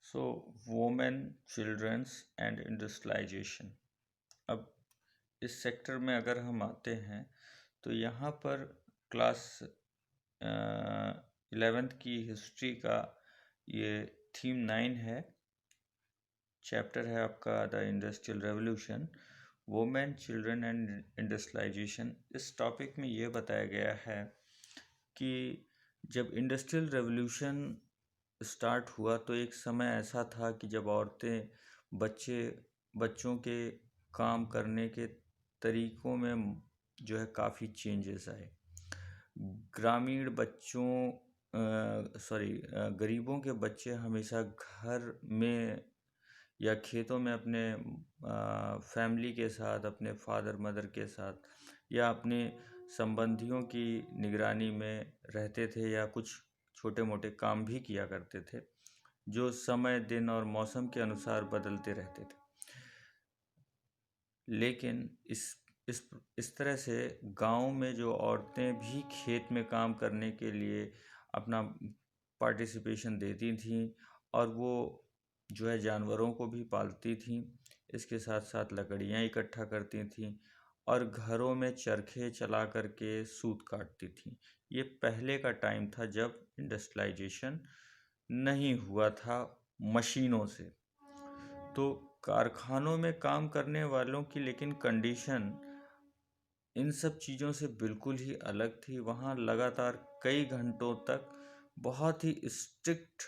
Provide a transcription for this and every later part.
So women, childrens and industrialisation. अब इस sector में अगर हम आते हैं तो यहाँ पर क्लास 11th की हिस्ट्री का ये थीम 9 है। चैप्टर है आपका the industrial revolution, women, children and industrialisation. इस टॉपिक में ये बताया गया है कि जब इंडस्ट्रियल रेवोल्यूशन स्टार्ट हुआ तो एक समय ऐसा था कि जब औरतें बच्चों के काम करने के तरीकों में जो है काफ़ी चेंजेस आए। ग्रामीण बच्चों गरीबों के बच्चे हमेशा घर में या खेतों में अपने फैमिली के साथ, अपने फादर मदर के साथ या अपने संबंधियों की निगरानी में रहते थे या कुछ छोटे मोटे काम भी किया करते थे, जो समय, दिन और मौसम के अनुसार बदलते रहते थे। लेकिन इस तरह से गांव में जो औरतें भी खेत में काम करने के लिए अपना पार्टिसिपेशन देती थीं और वो जो है जानवरों को भी पालती थीं, इसके साथ साथ लकड़ियाँ इकट्ठा करती थीं और घरों में चरखे चला करके सूत काटती थीं। ये पहले का टाइम था जब इंडस्ट्रियलाइजेशन नहीं हुआ था मशीनों से। तो कारखानों में काम करने वालों की लेकिन कंडीशन इन सब चीज़ों से बिल्कुल ही अलग थी। वहाँ लगातार कई घंटों तक बहुत ही स्ट्रिक्ट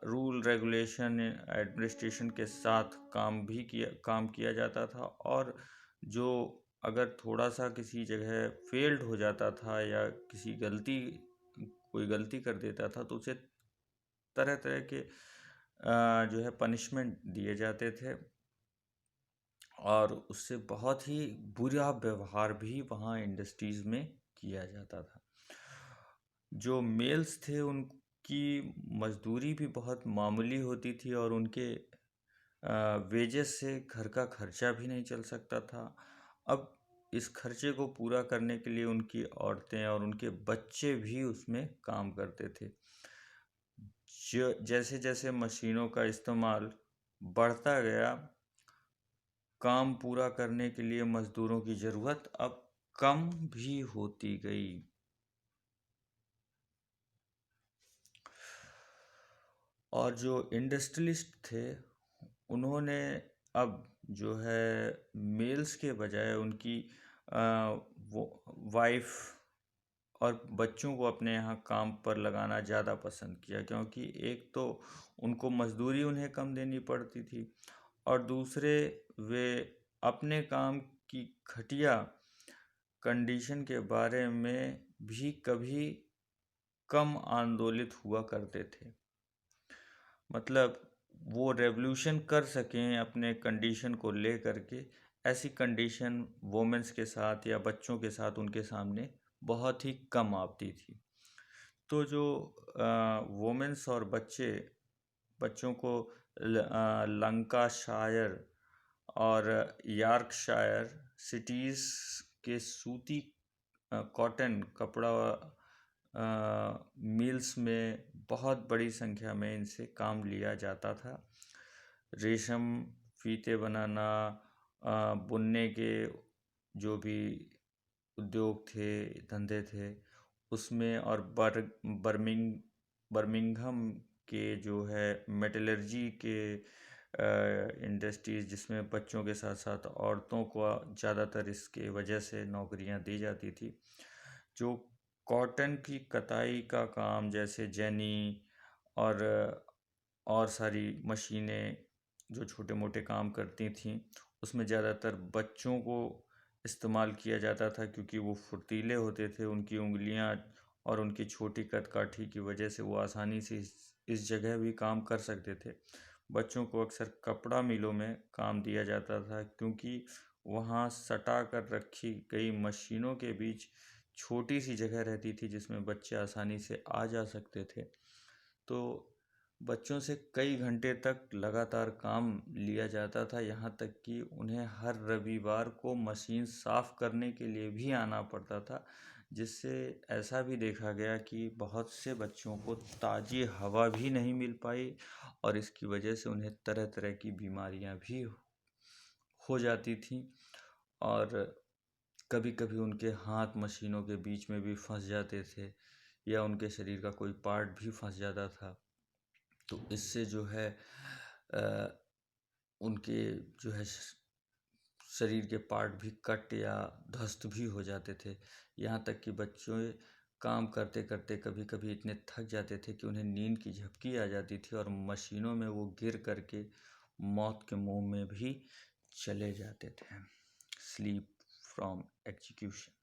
रूल रेगुलेशन एडमिनिस्ट्रेशन के साथ काम किया जाता था और जो अगर थोड़ा सा किसी जगह फेल्ड हो जाता था या कोई गलती कर देता था तो उसे तरह तरह के जो है पनिशमेंट दिए जाते थे और उससे बहुत ही बुरा व्यवहार भी वहाँ इंडस्ट्रीज़ में किया जाता था। जो मेल्स थे उनकी मजदूरी भी बहुत मामूली होती थी और उनके वेजेस से घर का खर्चा भी नहीं चल सकता था। अब इस खर्चे को पूरा करने के लिए उनकी औरतें और उनके बच्चे भी उसमें काम करते थे। जैसे जैसे मशीनों का इस्तेमाल बढ़ता गया, काम पूरा करने के लिए मजदूरों की ज़रूरत अब कम भी होती गई। और जो इंडस्ट्रियलिस्ट थे उन्होंने अब जो है मेल्स के बजाय उनकी वो वाइफ और बच्चों को अपने यहाँ काम पर लगाना ज़्यादा पसंद किया, क्योंकि एक तो उनको मजदूरी उन्हें कम देनी पड़ती थी और दूसरे वे अपने काम की घटिया कंडीशन के बारे में भी कभी कम आंदोलित हुआ करते थे। मतलब वो रेवोल्यूशन कर सकें अपने कंडीशन को ले करके, ऐसी कंडीशन वोमेंस के साथ या बच्चों के साथ उनके सामने बहुत ही कम आती थी। तो जो वोमेंस और बच्चों को लंकाशायर और यॉर्कशायर सिटीज़ के सूती कॉटन कपड़ा मिल्स में बहुत बड़ी संख्या में इनसे काम लिया जाता था। रेशम फीते बनाना, बुनने के जो भी उद्योग थे, धंधे थे, उसमें और बर्मिंघम के जो है मेटलर्जी के इंडस्ट्रीज़, जिसमें बच्चों के साथ साथ औरतों को ज़्यादातर इसके वजह से नौकरियां दी जाती थी। जो कॉटन की कताई का काम जैसे जेनी और सारी मशीनें जो छोटे मोटे काम करती थीं, उसमें ज़्यादातर बच्चों को इस्तेमाल किया जाता था क्योंकि वो फुर्तीले होते थे। उनकी उंगलियां और उनकी छोटी कदकाठी की वजह से वो आसानी से इस जगह भी काम कर सकते थे। बच्चों को अक्सर कपड़ा मिलों में काम दिया जाता था क्योंकि वहाँ सटा कर रखी गई मशीनों के बीच छोटी सी जगह रहती थी जिसमें बच्चे आसानी से आ जा सकते थे। तो बच्चों से कई घंटे तक लगातार काम लिया जाता था, यहाँ तक कि उन्हें हर रविवार को मशीन साफ करने के लिए भी आना पड़ता था, जिससे ऐसा भी देखा गया कि बहुत से बच्चों को ताज़ी हवा भी नहीं मिल पाई और इसकी वजह से उन्हें तरह तरह की बीमारियां भी हो जाती थी और कभी कभी उनके हाथ मशीनों के बीच में भी फंस जाते थे या उनके शरीर का कोई पार्ट भी फंस जाता था। तो इससे जो है उनके जो है शरीर के पार्ट भी कट या ध्वस्त भी हो जाते थे। यहाँ तक कि बच्चों काम करते करते कभी कभी इतने थक जाते थे कि उन्हें नींद की झपकी आ जाती थी और मशीनों में वो गिर करके मौत के मुंह में भी चले जाते थे। Sleep from execution.